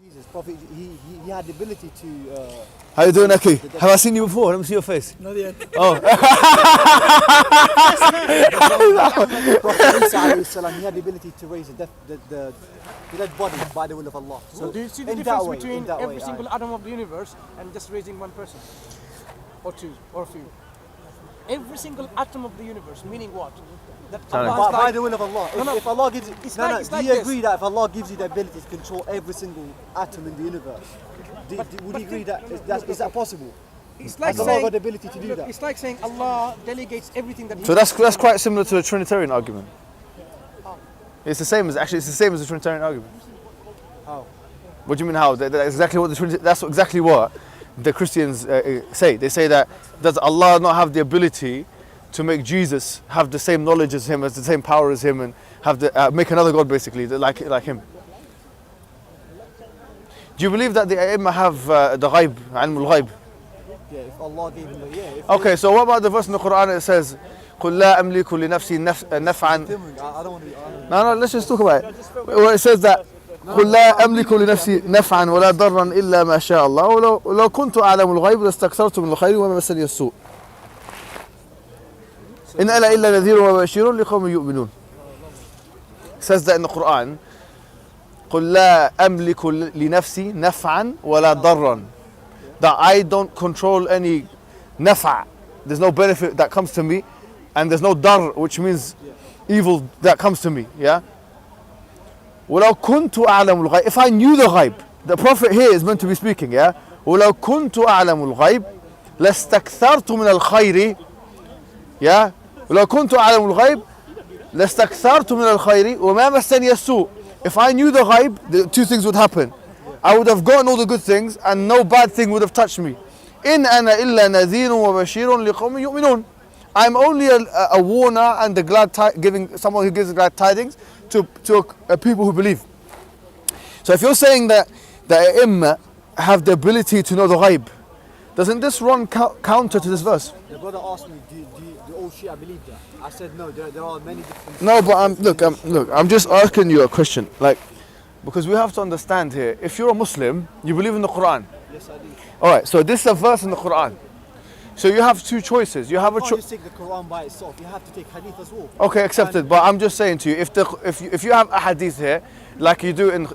Jesus, Prophet, he had the ability to. How you doing, Aki? Have I seen you before? Let me see your face. Not yet. Oh. Prophet Isa alayhi salam, he had the ability to raise the dead body by the will of Allah. So do you see the difference between every single atom of the universe and just raising one person? Or two, or a few? Every single atom of the universe, meaning what? That Allah by the will of Allah. If Allah gives you, do you agree that if Allah gives you the ability to control every single atom in the universe, would you agree that is that possible? It's like Allah got the ability to do that. It's like saying Allah delegates everything that He So that's quite similar to a Trinitarian argument. It's the same as the Trinitarian argument. How? What do you mean how? That's exactly what the Christians say. They say that does Allah not have the ability to make Jesus have the same knowledge as him, as the same power as him, and have the make another God basically like him? Do you believe that the A'immah have the ghaib, ilm al-ghaib? Yeah, if Allah gave him the Okay, so what about the verse in the Quran that says قُلْ لَا أَمْلِكُ لِنَفْسِي نَفْعًا. I don't want to. No, let's just talk about it. Where it says that قُلْ لَا أَمْلِكُ لِنَفْسِي نَفْعًا وَلَا ضَرًّا إِلَّا مَا شَاءَ اللَّهُ وَلَوْ كُنْتُ أَعْلَمُ الْغَيْبَ لَاسْتَكْثَرْتُ مِنَ الْخَيْرِ وَمَا مَسَّنِيَ السُّوءُ إِنْ أَنَا إِلَّا نَذِيرٌ وَبَشِيرٌ لِقَوْمٍ يُؤْمِنُونَ. It says that in the Quran. قُلْ لَا أَمْلِكُ لِنَفْسِي نَفْعًا وَلَا ضَرًّا. That I don't control any nafa'. There's no benefit that comes to me, and there's no dar, which means evil that comes to me. Yeah. وَلَوْ كُنْتُ أَعْلَمُ الْغَيْبِ. If I knew the ghaib, the Prophet here is meant to be speaking. Yeah. وَلَوْ كُنْتُ أَعْلَمُ الْغَيْبِ لَاسْتَكْثَرْتُ مِنَ الْخَيْرِ. Yeah. وَلَوْ كُنْتُ أَعْلَمُ الْغَيْبِ لَاسْتَكْثَرْتُ مِنَ الْخَيْرِ وَمَا مَسَّنِيَ السُّوءُ. If I knew the ghaib, the two things would happen. I would have gotten all the good things and no bad thing would have touched me. إِنْ أَنَا إِلَّا نَذِيرٌ وَبَشِيرٌ لِقَوْمٍ يُؤْمِنُونَ. I'm only a warner and giving someone who gives glad tidings to people who believe. So if you're saying that the A'immah have the ability to know the ghaib, doesn't this run counter to this verse? The brother asked me, do all Shia believe that? I said no, there are many different... No, but I'm just asking you a question. Because we have to understand here, if you're a Muslim, you believe in the Quran. Yes, I do. Alright, so this is a verse in the Quran. So you have two choices. You have a choice. You can't just take the Quran by itself. You have to take hadith as well. Okay, accepted. But I'm just saying to you, if you have a hadith here, like you do in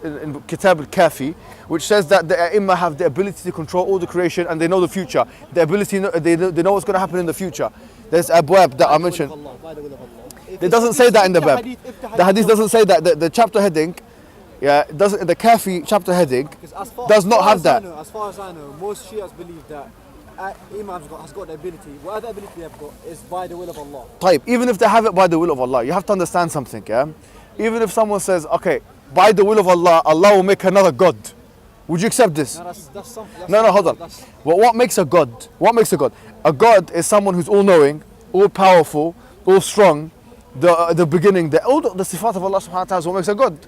Kitab al-Kafi, which says that the A'immah have the ability to control all the creation and they know the future. The ability, they know what's going to happen in the future. There's abwab that I mentioned. It doesn't say that in the bab. The hadith doesn't say that. The chapter heading, the Kafi chapter heading does not have that. As far as I know, most Shias believe that Imam has got the ability. Whatever ability they have got is by the will of Allah. Type. Even if they have it by the will of Allah, you have to understand something. Yeah. Even if someone says, okay, by the will of Allah, Allah will make another God. Would you accept this? No, hold on. What makes a God? What makes a God? A God is someone who's all-knowing, all-powerful, all-strong, the beginning, all the sifat of Allah subhanahu wa ta'ala is what makes a God.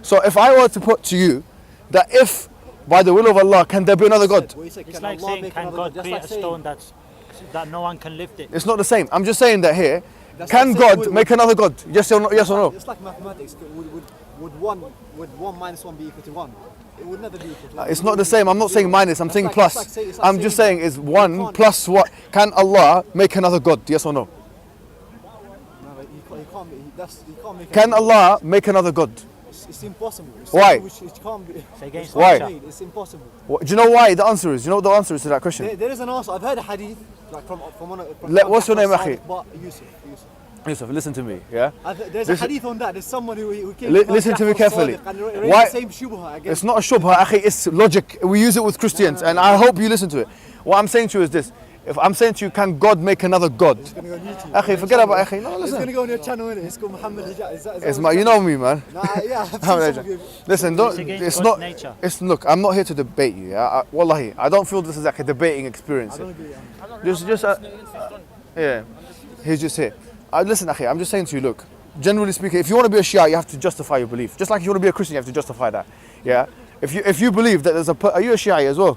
So if I were to put to you that if by the will of Allah can there be another God? It's like saying can God create a stone that no one can lift it? It's not the same. I'm just saying that here, can God make another God? Yes or no? It's like mathematics. Would 1 minus 1 be equal to 1? It would never be equal to 1. It's not the same. I'm not saying minus, I'm saying plus. I'm just saying is 1 plus what? Can Allah make another God? Yes or no? No, he can't make Can Allah make another God? It's impossible. Why? It can't be. Why? It's impossible. Do you know why the answer is? You know what the answer is to that question? There is an answer. I've heard a hadith from one of... What's your name, Akhi? Yusuf, listen to me, yeah? There's a hadith on that. There's someone who came... Listen to me carefully. Why? Same shubha again. It's not a shubha, Akhi, it's logic. We use it with Christians, and I hope you listen to it. What I'm saying to you is this. If I'm saying to you, can God make another God? It's going to go on YouTube. Akhi, forget about Akhi. No, listen. It's going to go on your channel, innit? It's called Mohammed Hijab. It's you know me, man. Yeah. Listen, it's not. Nature. Look, I'm not here to debate you. Yeah? Wallahi, I don't feel this is like a debating experience. I don't agree. Yeah. He's just here. Listen, Akhi, I'm just saying to you, look. Generally speaking, if you want to be a Shia, you have to justify your belief. Just like if you want to be a Christian, you have to justify that. Yeah. If you believe that there's are you a Shia as well?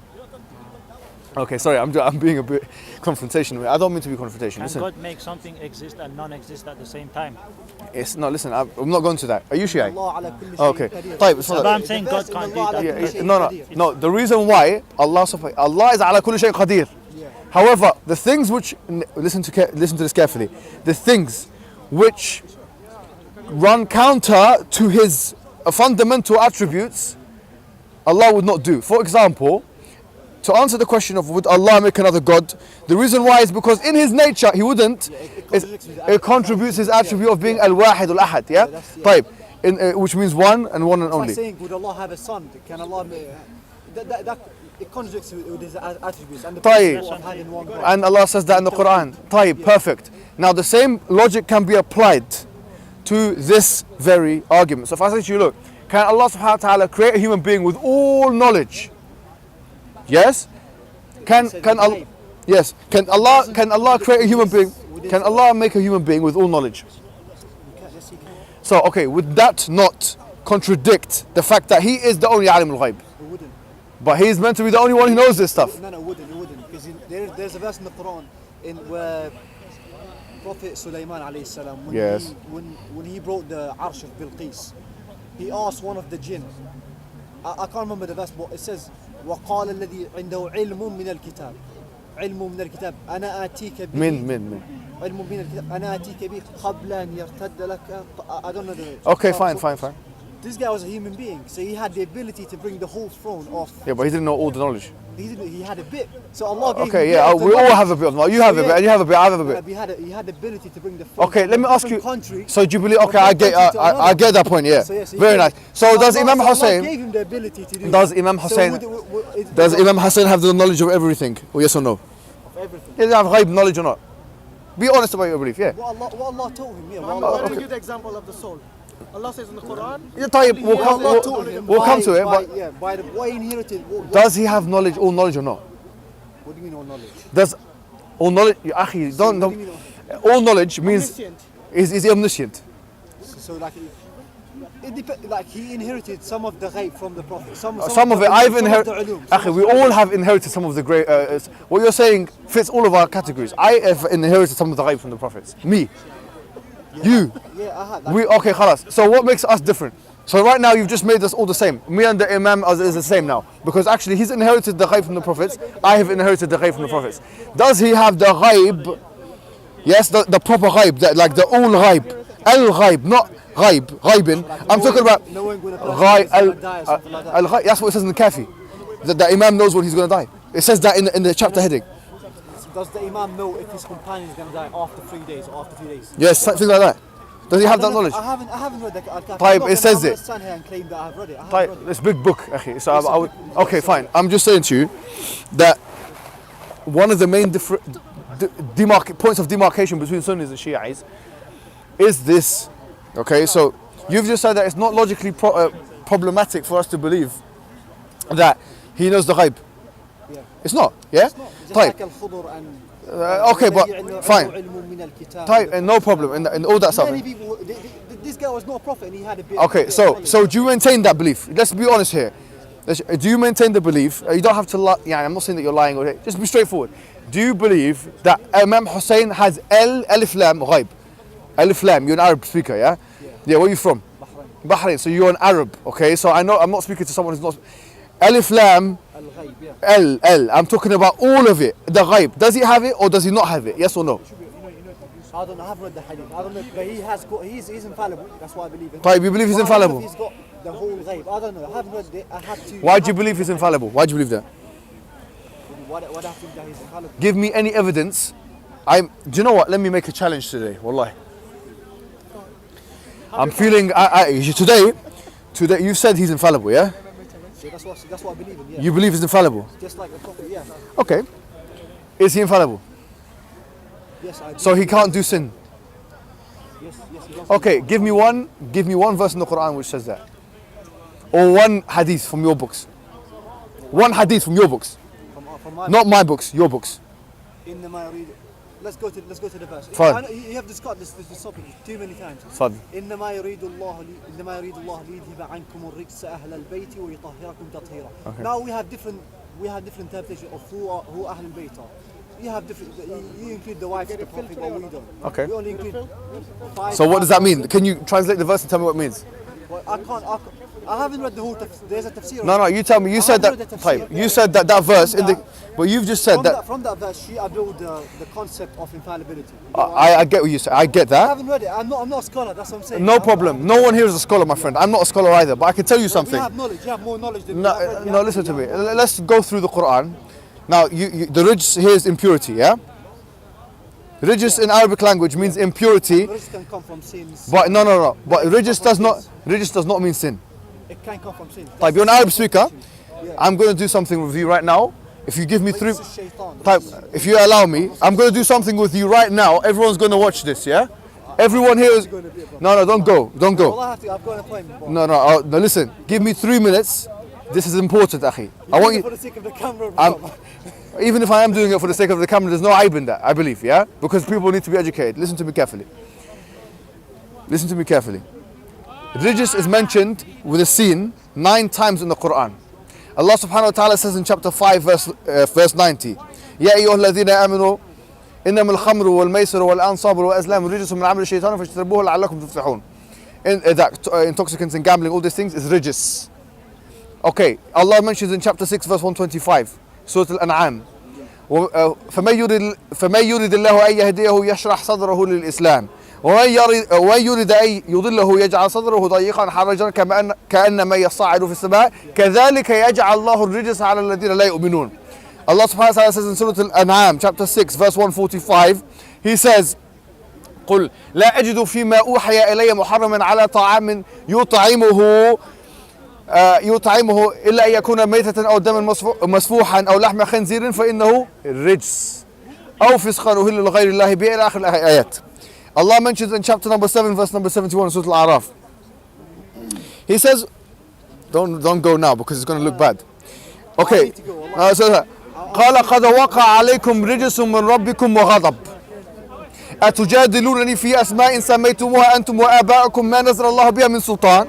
Okay, sorry, I'm being a bit confrontational. I don't mean to be confrontational. Can Listen, God make something exist and non-exist at the same time? listen, I'm not going to that. Are you Shia? Allah ala kulli Okay. shay'in qadir. طيب صدق. But I'm saying God can't do that. Yeah, no. The reason why Allah is ala kulli shay'in qadir. However, the things which listen to this carefully. The things which run counter to His fundamental attributes, Allah would not do. For example, to answer the question of would Allah make another God, the reason why is because in His nature He wouldn't. It contributes His attribute of being al-wahid al-ahad. Yeah. طيب. Which means one and one and It's like only. saying, would Allah have a son? Can Allah that it contradicts with His attributes and the طيب. principle of having one God. And Allah says that in the Quran. طيب, perfect. Now the same logic can be applied to this very argument. So if I say to you, look, can Allah subhanahu wa ta'ala create a human being with all knowledge? Yes? Can Allah yes, can Allah create a human being? Can Allah make a human being with all knowledge? Yes, He can. So okay, would that not contradict the fact that He is the only alim al-ghaib? It wouldn't. But He is meant to be the only one who knows this stuff. No, it wouldn't. Because there's a verse in the Quran in where Prophet Sulaiman alayhi salam, Yes. when he brought the Arsh of Bilqis, he asked one of the jinn. I can't remember the verse, but it says, وقال الذي عنده علم من الكتاب علم من الكتاب أنا آتيك به من. علم من الكتاب أنا آتيك به قبل أن يرتد لك. I don't know the. Okay, fine. This guy was a human being, so he had the ability to bring the whole throne off. Yeah, but he didn't know all the knowledge. He had a bit. So Allah gave him Okay, a bit yeah, of the we all knowledge. have a bit of knowledge. You have a bit, and you have a bit, I have a bit. He had the ability to bring the throne. Okay, let me ask you. Country, So do you believe? Okay, I get that point. Yeah, So, yes, he very gave- nice. So does Imam Allah Hussein? gave him the ability to do Does that. Imam So Hussein? would- Does Imam Hussein have the knowledge of everything? Or yes or no? of everything? Does he have ghaib knowledge or not? Be honest about your belief. Yeah. What Allah told him, yeah. Muhammad, What why Allah, do you give the example of the soul? Allah says in the Quran, Yeah, طيب, we'll come. Allah told him We'll come to it. by, But yeah, by the what he inherited. does he have knowledge, all knowledge or not? What do you mean all knowledge? Does all knowledge? Akhi, don't. What do you mean All knowledge means omniscient. is he omniscient? So like, it depends. Like he inherited some of the ghaib from the Prophet. Some Some of it I've inherited. Akhi, we all have inherited some of the great. What you're saying fits all of our categories. I have inherited some of the ghaib from the prophets. Me, you. Yeah, I had. We okay, khalas. So what makes us different? So right now you've just made us all the same. Me and the Imam is the same now because actually he's inherited the ghaib from the prophets. I have inherited the ghaib from the prophets. Does he have the ghaib? Yes, the proper ghaib, like the all ghaib, al ghaib, not ghaib, ghaibin. I'm talking about knowing when a person ghaib, is gonna die or something like that. al ghaib. That's what it says in the Kafi. That the Imam knows when he's going to die. It says that in the chapter heading. Does the Imam know if his companion is gonna die after 3 days or after 2 days? Yes, something like that. Does he have that knowledge? I haven't read the Al-Kafi. طيب, it says it. Stand here and claim that I've read it. I haven't Like, read it. it's a big book, akhi. So I would, okay, fine. I'm just saying to you that one of the main points of demarcation between Sunnis and Shias is this. Okay, so you've just said that it's not logically problematic for us to believe that he knows the ghaib. Yeah. It's not, yeah? Just طيب. like Al-Khudr and Okay, but fine. Type And no problem, and all that stuff. Many people, this guy was not a prophet and he had a bit. Okay, so do you maintain that belief? Let's be honest here. Do you maintain the belief? You don't have to lie. Yeah, I'm not saying that you're lying. Or just be straightforward. Do you believe that Imam Hussein has alif lam ghaib? Alif lam. You're an Arab speaker, yeah? Yeah. Where are you from? Bahrain. So you're an Arab, okay? So I know I'm not speaking to someone who's not. Alif lam. Al-Ghaib, yeah. L. I'm talking about all of it. The ghaib. Does he have it or does he not have it? Yes or no? I don't know. I haven't read the hadith. I don't know, but he's infallible. That's why I believe in. طيب, you believe he's But I don't know infallible? if he's got the whole ghaib. I don't know. I haven't read it. I have to. Why do you believe he's infallible? Why do you believe that? What I have to do that he's infallible. Give me any evidence. Do you know what? Let me make a challenge today. Wallahi. I'm feeling today you said he's infallible, yeah? So that's what I believe in. Yeah. You believe he's infallible. Just like the prophet. Yeah. Okay. Is he infallible? Yes, I do. So he can't do sin. Yes, he does. Okay, give me one verse in the Quran which says that. Or one hadith from your books. One hadith from your books. From my Not my books, your books. إنما يريد. Let's go to the verse. Fine. I know you have discussed this topic too many times. Fine. إنما يريد الله ليذهب عنكم الرجس أهل البيت ويطهركم تطهيرا. Okay. Now we have different we have different interpretation of who Ahlul Bayt are. You have different. You include the wives of the Prophet, but we don't. Okay. We only include 5. So what does that mean? Can you translate the verse and tell me what it means? Well, I haven't read the whole. There's a tafsir. No, you tell me. You said that. Type. You said that verse in the. But you've just said that. From that verse, she abroad the concept of infallibility. I get what you say. I get I that. haven't read it. I'm not a scholar. That's what I'm saying. No problem. No one here is a scholar, my friend. I'm not a scholar either. But I can tell you something. You have knowledge. You have more knowledge than me. No, listen to me. Let's go through the Quran. Now, the rijs here is impurity, yeah? Rijs in Arabic language means impurity. Rijs can come from sins. But no. But rijs does not mean sin. It can come from sins. Type, you're an Arab speaker. I'm going to do something with you right now. If you give me three, type, if you allow me, I'm going to do something with you right now. Everyone's going to watch this, yeah? Everyone here is. No, don't go. Well, I've got an appointment. No, listen. Give me 3 minutes. This is important, akhi. I want you. For the sake of the camera. Even if I am doing it for the sake of the camera, there's no aib in that, I believe, yeah? Because people need to be educated. Listen to me carefully. Rijs is mentioned with a sin 9 times in the Quran. Allah subhanahu wa ta'ala says in chapter 5 verse 90, يَا أَيُّهَا الَّذِينَ آمَنُوا إِنَّمَا الْخَمْرُ وَالْمَيْسِرُ وَالْأَنصَابُ وَالْأَزْلَامُ رِجْسٌ مِنْ عَمَلِ الشَّيْطَانِ فَاجْتَنِبُوهُ لَعَلَّكُمْ تُفْلِحُونَ. That intoxicants and gambling, all these things is rijs. Okay, Allah mentions in chapter 6 verse 125, Surah Al-An'am, فَمَنْ يُرِدِ اللَّهُ أَنْ يَهْدِيَهُ يَشْرَحْ صَدْرَهُ لِلْإِسْلَامِ ومن يريد أن يضله يجعل صدره ضيقا حرجا كأنما يصعد في السماء كذلك يجعل الله الرجس على الذين لا يؤمنون. Allah subhanahu wa ta'ala says in Surah Al-An'am chapter 6 verse 145, He says, قل لا أجد فيما أوحي إلي محرما على طعام يطعمه إلا أن يكون ميتة أو دما مسفوحا أو لحم خنزير فإنه رجس أو فسقا أهل لغير الله به إلى آخر الآيات. Allah mentions in chapter number 7 verse number 71 Surah Al-A'raf. He says, don't go now because it's going to look bad. Okay. قال قد وقع عليكم رجس من ربكم وغضب أتجادلونني في أسماء سميتموها أنتم وآباؤكم ما نزل الله بها من سلطان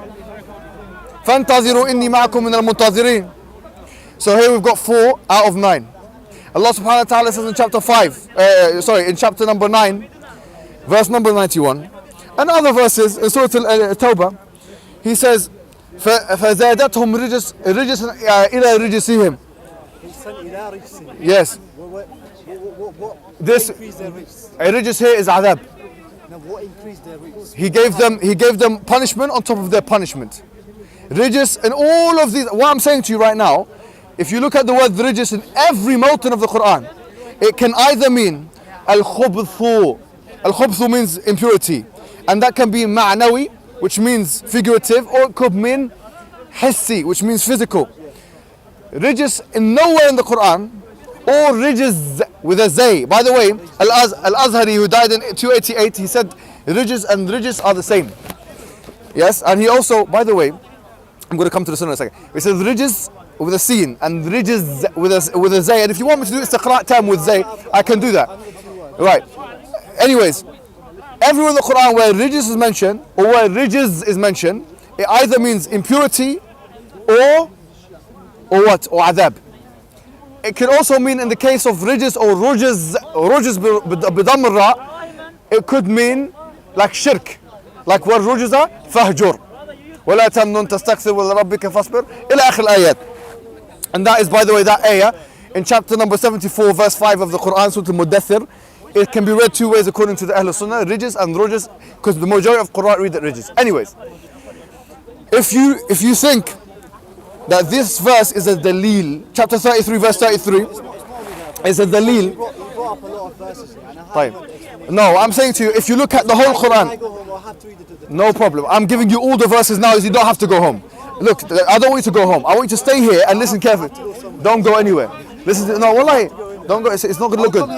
فانتظروا إني معكم من المنتظرين. So here we've got 4 out of 9. Allah subhanahu wa ta'ala says in chapter 5, in chapter number 9, verse number 91, and other verses in Surah Al-Tawbah, He says, فَزَادَتْهُمْ رِجِسًا إِلَى رِجِسِهِمْ. Yes. This rijs here is adab. What increased their rijs? He gave them punishment on top of their punishment. Rijs and all of these, what I'm saying to you right now, if you look at the word rijs in every mawtan of the Quran, it can either mean al-khubthu. Al-khubthu means impurity, and that can be ma'nawi, which means figurative, or it could mean hissi, which means physical. Rijs in nowhere in the Quran, or rijs with a zay. By the way, Al-Azhari, who died in 288, he said rijs and rijs are the same. Yes, and he also, by the way, I'm going to come to the sunnah in a second. He says rijs with a sin and rijs with a zay. And if you want me to do istiqra' tam with zay, I can do that. Right. Anyways, everywhere in the Quran where rijs is mentioned or where rijs is mentioned, it either means impurity or what? Or adab. It can also mean in the case of rijs or rujz bidam ra, it could mean like shirk. Like what rujza fahjur. ولا تمنن تستكثر ولربك فاصبر إلى آخر الآيات. And that is, by the way, that ayah in chapter number 74 verse 5 of the Quran, Surah Al-Mudaththir. It can be read 2 ways according to the Ahl Sunnah, rijs and rujz, because the majority of Quran read it rijs. Anyways, if you think that this verse is a dalil, chapter 33 verse 33 is a dalil. You brought up a lot of verses. No, I'm saying to you, if you look at the whole Quran, no problem. I'm giving you all the verses now, so you don't have to go home. Look, I don't want you to go home. I want you to stay here and listen carefully. Don't go anywhere. Listen. No, wallahi, don't go. It's not going to look good.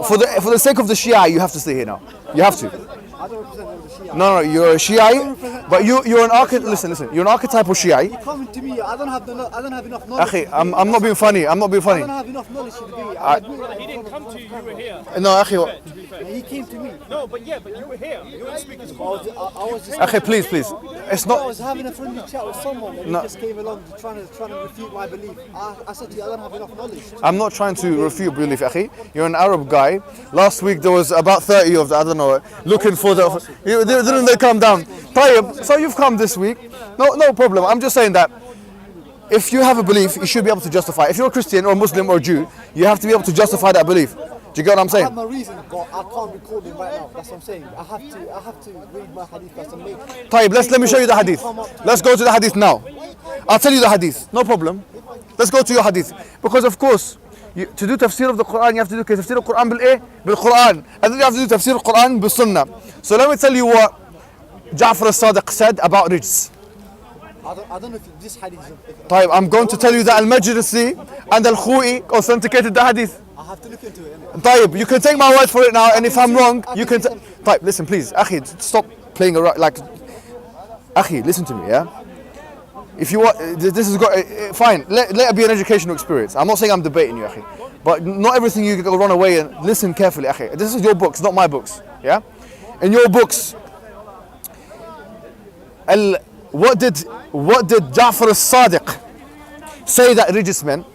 For the sake of the Shia, you have to stay here now. You have to. I don't represent all the Shias. Shia. No, you're a Shiite, but you're an archetype. Listen, you're an archetypal Shiite. You come to me, I don't have enough knowledge. Akhi, I'm not being funny. I'm not being I funny. don't have enough knowledge to debate. I agree. He didn't come to you, you were here. No, akhi, He came to me. No, but you were here. You were speaking to I was just. akhi, please. It's I not. was having a friendly chat with someone and No. he just came along trying to refute my belief. I said to you, I don't have enough knowledge. I'm not trying to refute belief, akhi. You're an Arab guy. Last week there was about 30 of the, I don't know, looking for the. Didn't they come down? Tayyib, so you've come this week. No problem. I'm just saying that if you have a belief, you should be able to justify it. If you're a Christian or Muslim or Jew, you have to be able to justify that belief. Do you get what I'm I saying? have my reason, but I can't record them right now. That's what I'm saying. I have to read my hadith first and make. Tayyib, let me show you the hadith. Let's go to the hadith now. I'll tell you the hadith. No problem. Let's go to your hadith. Because of course, to do tafsir of the Quran, you have to do tafsir of the Quran bil Quran. And then you have to do tafsir of the Quran bil Sunnah. So let me tell you what Ja'far al-Sadiq said about rijs. I don't know if this hadith is. Tayyib, I'm going to tell you that Al-Majlisi and Al-Khu'i authenticated the hadith. I have to look into it. Innit? Tayyib, you can take my word for it now, and if I'm wrong, you can. Tayyib, listen, please, Akhi, stop playing around. Like, Akhi, listen to me, yeah. If you want, this has got fine. Let it be an educational experience. I'm not saying I'm debating you, Akhi, but not everything you can run away and listen carefully, Akhi. This is your books, not my books, yeah. In your books, what did Ja'far al-Sadiq say that rijs meant?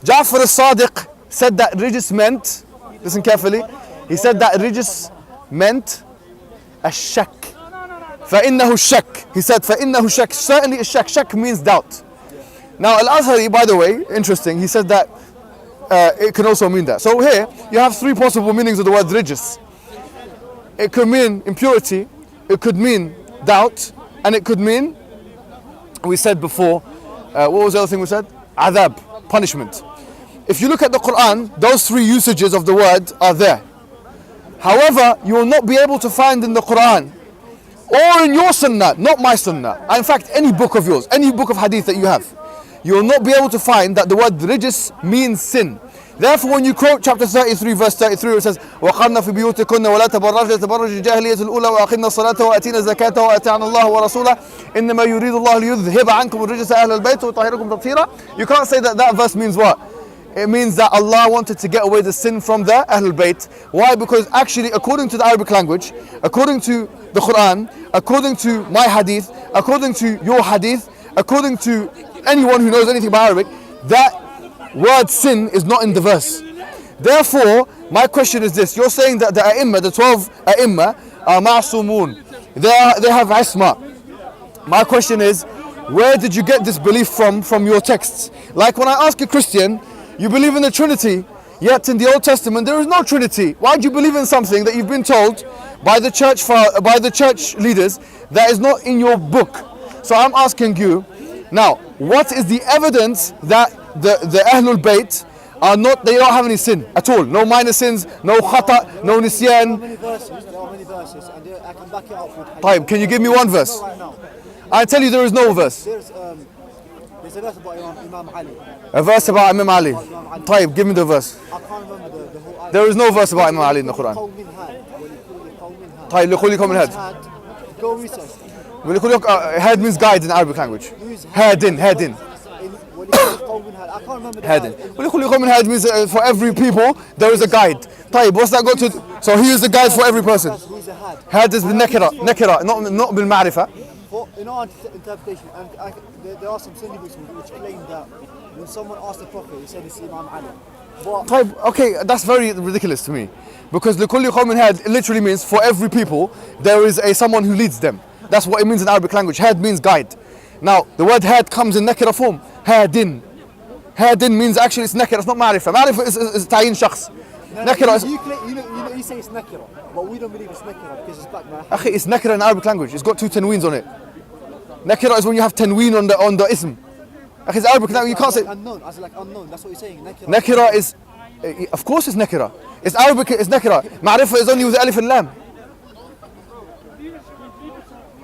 Ja'far al-Sadiq said that rijs meant, listen carefully, he said that rijs meant الشك. فإنه الشك. He said فإنه الشك. Certainly الشك. Shak means doubt. Now Al-Azhari, by the way, interesting, he said that it can also mean that. So here you have three possible meanings of the word rijs. It could mean impurity, it could mean doubt, and it could mean, we said before, what was the other thing we said? Adhab, punishment. If you look at the Quran, those three usages of the word are there. However, you will not be able to find in the Quran or in your Sunnah, not my Sunnah, and in fact any book of yours, any book of hadith that you have, you will not be able to find that the word rijs means sin. Therefore, when you quote chapter 33, verse 33, it says, وَقَرْنَ فِي بِيُوتِكُنَّ وَلَا تَبَرَّجْنَ تَبَرُّجِ الْجَاهِلِيَّةِ الْأُولَى وَأَقِمْنَ الصَّلَاةَ وَآتِينَ الزَّكَاةَ وَأَطِعْنَ اللَّهَ وَرَسُولَهُ إِنَّمَا يُرِيدُ اللَّهُ لِيُذْهِبَ عَنكُمُ الرِّجْسَ أَهْلَ الْبَيْتِ وَيُطَهِّرَكُمْ تَطْهِيرًا. You can't say that verse means what? It means that Allah wanted to get away the sin from the Ahlul Bayt. Why? Because actually, according to the Arabic language, according to the Quran, according to my hadith, according to your hadith, according to anyone who knows anything about Arabic, that word sin is not in the verse. Therefore, my question is this. You're saying that the A'imma, the 12 A'imma, are ma'sumun. They have isma. My question is, where did you get this belief from your texts? Like when I ask a Christian, you believe in the Trinity, yet in the Old Testament there is no Trinity. Why do you believe in something that you've been told by the church leaders that is not in your book? So I'm asking you, now, what is the evidence that the Ahlul Bayt they don't have any sin at all? No minor sins, no khata, no nisyan. There are many verses, and I can back it up with hadith. Tayyib, can you give me one verse? Right now. I tell you there is no verse. There's a verse about Imam Ali. A verse about Imam Ali. Tayyib, give me the verse. I can't remember the whole ayah. There is no verse about Imam Ali in the Quran. Tayyib, لكل قوم هاد. Go research. Had means guide in Arabic language. Hadin. I can't remember the Hadin. ayah. ولكل قوم هاد means for every people there is a guide. Tayyib, what's that got to? So he is the guide for every person. Who's a had? Had is بالنكرة, نكرة, not بالمعرفة. In our interpretation, and there are some Sunni books which claim that when someone asked the Prophet, he said it's Imam Ali. But Tayyib, okay, that's very ridiculous to me, because لكل قوم هاد literally means for every people there is someone who leads them. That's what it means in Arabic language. Had means guide. Now the word had comes in nakira form. Hadin. Hadin means actually it's nakira. It's not ma'rifah. Ma'rifah is tayin shakhs. Nakira is. you say it's nakira, but we don't believe it's nakira because it's back by Akhi, it's nakira in Arabic language. It's got 2 tanweens on it. Nakira is when you have tanween on the ism. Akhi, it's Arabic language. You can't say. unknown. As like unknown. That's what you're saying. Nakira. Nakira is, of course, it's nakira. It's Arabic. It's nakira. Ma'rifah is only with the alif and lam.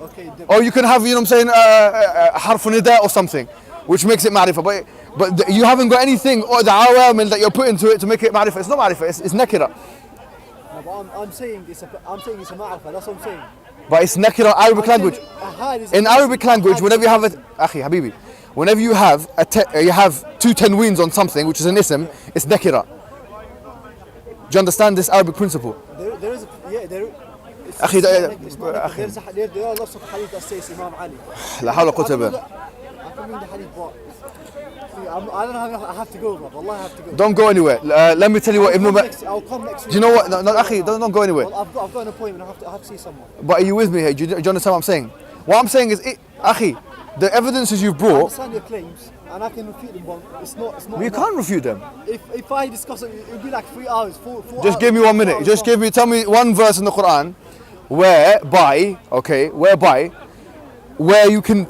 Okay. Or you can have, you know what I'm saying, harf nida or something, which makes it ma'rifah. But you haven't got anything or the awamil that you're putting to it to make it ma'rifah. It's not ma'rifah. It's nakira. No, but I'm saying it's a ma'rifah. That's what I'm saying. But it's nakira Arabic language. Ahad is In Arabic language, whenever you have a Akhi, Habibi, whenever you have you have two tanweens on something, which is an ism, it's nakira. Do you understand this Arabic principle? There is, yeah, there. Akhi, There are lots of hadith that says Imam Ali. لا حول ولا قوة إلا بالله. I can read the hadith, but I don't know how I have to go, bro. Wallahi I have to go. Don't go anywhere. Let me tell you what Ibn Umar. I'll come next week. Do you know what? No, Akhi, don't go anywhere. Well, I've got an appointment. I have to see someone. But are you with me here? Do you understand what I'm saying? What I'm saying is, Akhi, the evidences you've I brought, understand your claims, and I can refute them, but it's not. you enough. can't refute them. If I discuss it, it'll be like 3 hours, 4 Just hours, give me 1 4 minute. hours Just long. tell me one verse in the Quran whereby you can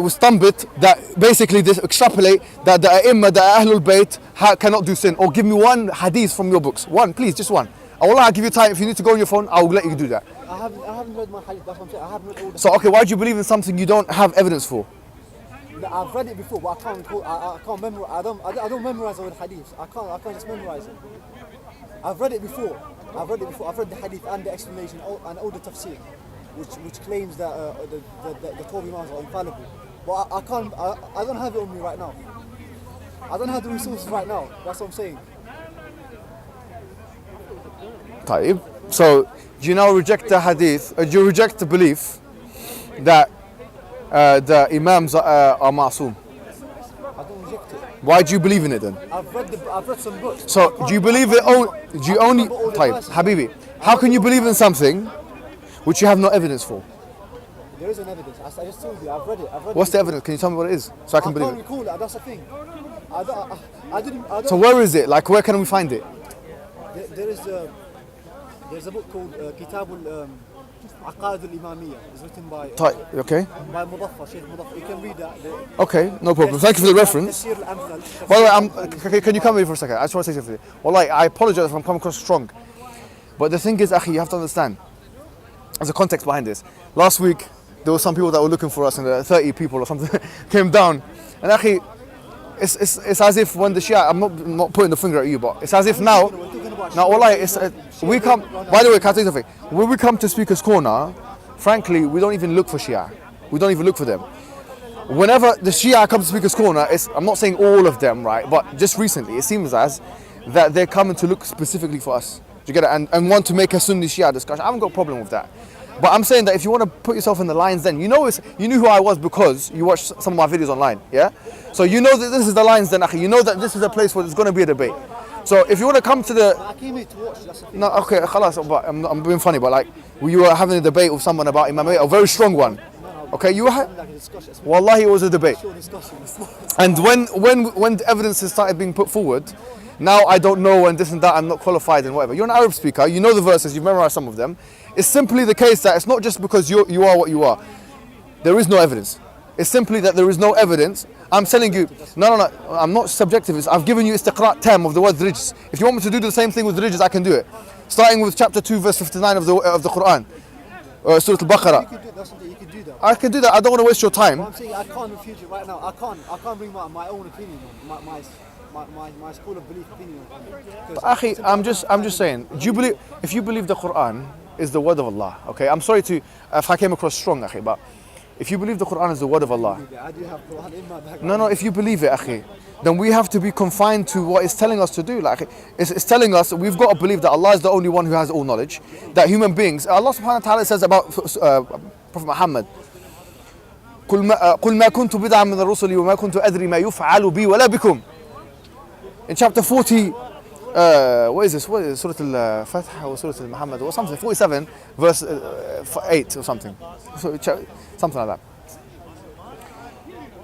stumble that basically this extrapolate that the A'immah, the Ahlul Bayt cannot do sin. Or give me one hadith from your books. One, please, just one. I'll give you time. If you need to go on your phone, I'll let you do that. I haven't read my hadith. That's what I'm saying. I haven't read all the. So, okay, why do you believe in something you don't have evidence for? I've read it before, but I can't recall. I can't memorize. I don't memorize all the hadiths. I can't just memorize it. I've read it before. I've read the hadith and the explanation and all the tafsir, which claims that the 12 imams are infallible. But I can't. I don't have it on me right now. I don't have the resources right now. That's what I'm saying. طيب. So, do you now reject the hadith? Do you reject the belief that the imams are ma'soom? I don't reject it. Why do you believe in it then? I've read some books. So, do you believe it? Do you only? طيب, Habibi, how can you believe in something which you have no evidence for? There is an evidence. I just told you. I've read it. What's the evidence? Can you tell me what it is so I can believe can't it? recall it. That's the thing. I didn't. So where is it? Like, where can we find it? There's a book called Kitabul Aqaid al-Imamiyya. It's written by Okay. by Mudaffar, Sheikh Mudaffar. You can read that. Okay, no problem. Thank you for the reference. Tafsir al-Amthal. By the way, can you come here for a second? I just want to say something. Well, I apologize if I'm coming across strong. But the thing is, Akhi, you have to understand. There's a context behind this. Last week, there were some people that were looking for us, and 30 people or something came down. And Akhi, it's as if when the Shia, I'm not pointing the finger at you, but it's as if now, wallahi, we come, by the way, can I tell you something? When we come to Speaker's Corner, frankly, we don't even look for Shia. We don't even look for them. Whenever the Shia comes to Speaker's Corner, I'm not saying all of them, right? But just recently, it seems as that they're coming to look specifically for us. Do you get it? And want to make a Sunni Shia discussion. I haven't got a problem with that. But I'm saying that if you want to put yourself in the lines, then you knew who I was because you watched some of my videos online, yeah? So you know that this is the lines then, Akhi. You know that this is a place where there's going to be a debate. So if you want to come to the... I came here to watch. That's the thing. No, okay, khalas, but I'm being funny, but like, you were having a debate with someone about Imam Ali, a very strong one. Okay, you were... Like a discussion. It's Wallahi, it was a debate. a discussion. And when the evidence started being put forward, now I don't know and this and that, I'm not qualified and whatever. You're an Arab speaker, you know the verses, you've memorized some of them. It's simply the case that it's not just because you are what you are. There is no evidence. It's simply that there is no evidence. I'm telling you, no, I'm not subjectivist. I've given you istiqra' tam of the word rijs. If you want me to do the same thing with rijs, I can do it. Starting with chapter 2, verse 59 of the Quran. Surah Al-Baqarah. You could do that. I can do that. I don't want to waste your time. But I'm saying I can't refute it right now. I can't bring my own opinion on my school of belief opinion on it. Akhi, I'm just saying, if you believe the Quran is the word of Allah, okay? I'm sorry if I came across strong, Akhi, but if you believe the Quran is the word of Allah, I do have Quran in my bag. no, if you believe it, Akhi, then we have to be confined to what it's telling us to do. Like, it's telling us we've got to believe that Allah is the only one who has all knowledge, that human beings, Allah subhanahu wa ta'ala says about Prophet Muhammad, قل ما كنت بدعا من الرسل وما كنت أدري ما يفعل بي ولا بكم. In chapter 40, what is this? What is it? Surah Al-Fatih or Surah Al-Muhammad or something? 47, verse 8 or something. Something like that.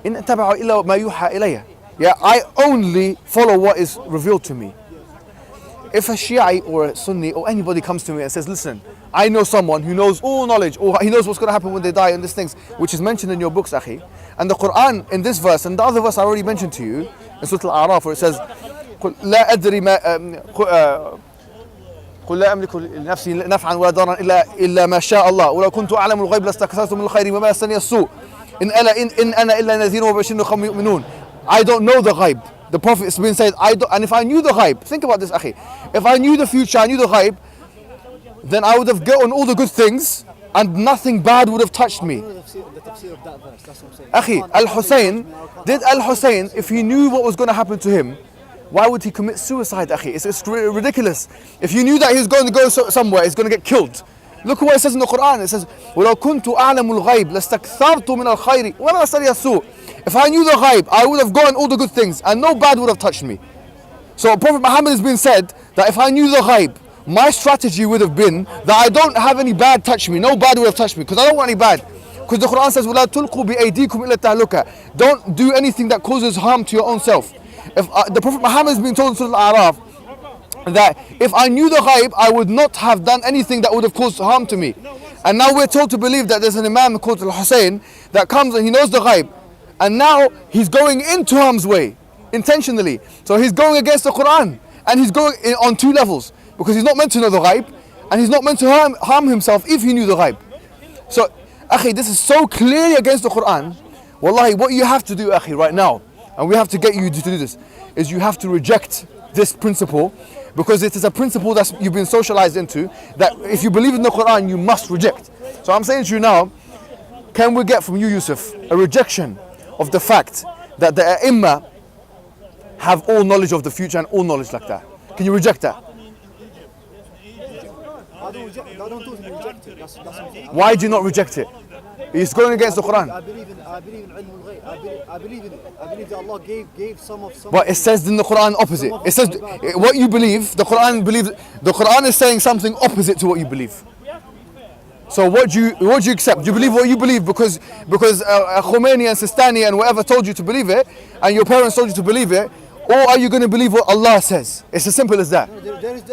إن اتبع إلا ما يوحى إلي. Yeah, I only follow what is revealed to me. If a Shiite or a Sunni or anybody comes to me and says, listen, I know someone who knows all knowledge, or he knows what's going to happen when they die and these things, which is mentioned in your books, Akhi. And the Quran in this verse and the other verse I already mentioned to you, in Surah Al-A'raf, where it says, قل لا أدري ما قل لا أملك لنفسي نفعا ولا ضرا إلا ما شاء الله ولو كنت أعلم الغيب لاستكثرت من الخير وما مسني السوء إن أنا إلا نذير وبشير قوم يؤمنون. I don't know the ghaib. The Prophet has been said, and if I knew the ghaib, think about this, Akhi. If I knew the future, I knew the ghaib, then I would have gotten all the good things and nothing bad would have touched me. The tafsir of that verse, that's what I'm saying. Akhi, Al-Hussein, if he knew what was going to happen to him, why would he commit suicide, akhi? It's ridiculous. If you knew that he was going to go somewhere, he's going to get killed. Look what it says in the Quran. It says, وَلَوْ كُنْتُ أَعْلَمُ الْغَيْبِ لَاسْتَكْثَرْتُ مِنَ الْخَيْرِ وَلَا مَسَّنِيَ السُّوءُ. If I knew the ghaib, I would have gone all the good things and no bad would have touched me. So Prophet Muhammad has been said that if I knew the ghaib, my strategy would have been that I don't have any bad touch me, no bad would have touched me, because I don't want any bad. Because the Quran says, وَلَا تُلْقُوا بِأَيْدِيكُمْ إِلَى التَّهْلُكَةِ. Don't do anything that causes harm to your own self. If the Prophet Muhammad has been told in Surah Al-A'raf that if I knew the ghaib, I would not have done anything that would have caused harm to me. And now we're told to believe that there's an imam called Al-Hussein that comes and he knows the ghaib. And now he's going into harm's way, intentionally. So he's going against the Quran. And he's going on two levels. Because he's not meant to know the ghaib. And he's not meant to harm himself if he knew the ghaib. So, akhi, this is so clearly against the Quran. Wallahi, what you have to do, akhi, right now, and we have to get you to do this, is you have to reject this principle, because it is a principle that you've been socialized into, that if you believe in the Quran, you must reject. So I'm saying to you now, can we get from you, Yusuf, a rejection of the fact that the Ai.M.A. have all knowledge of the future and all knowledge like that? Can you reject that? I don't totally reject it. That's something. Why do you not reject it? It's going against the Quran. I believe in ilm al-ghayb. I believe in it. I believe that Allah gave some. But it says in the Quran opposite. It says what you believe, the Quran believes. The Quran is saying something opposite to what you believe. So what do you accept? Do you believe what you believe because Khomeini and Sistani and whatever told you to believe it, and your parents told you to believe it, or are you going to believe what Allah says? It's as simple as that. There is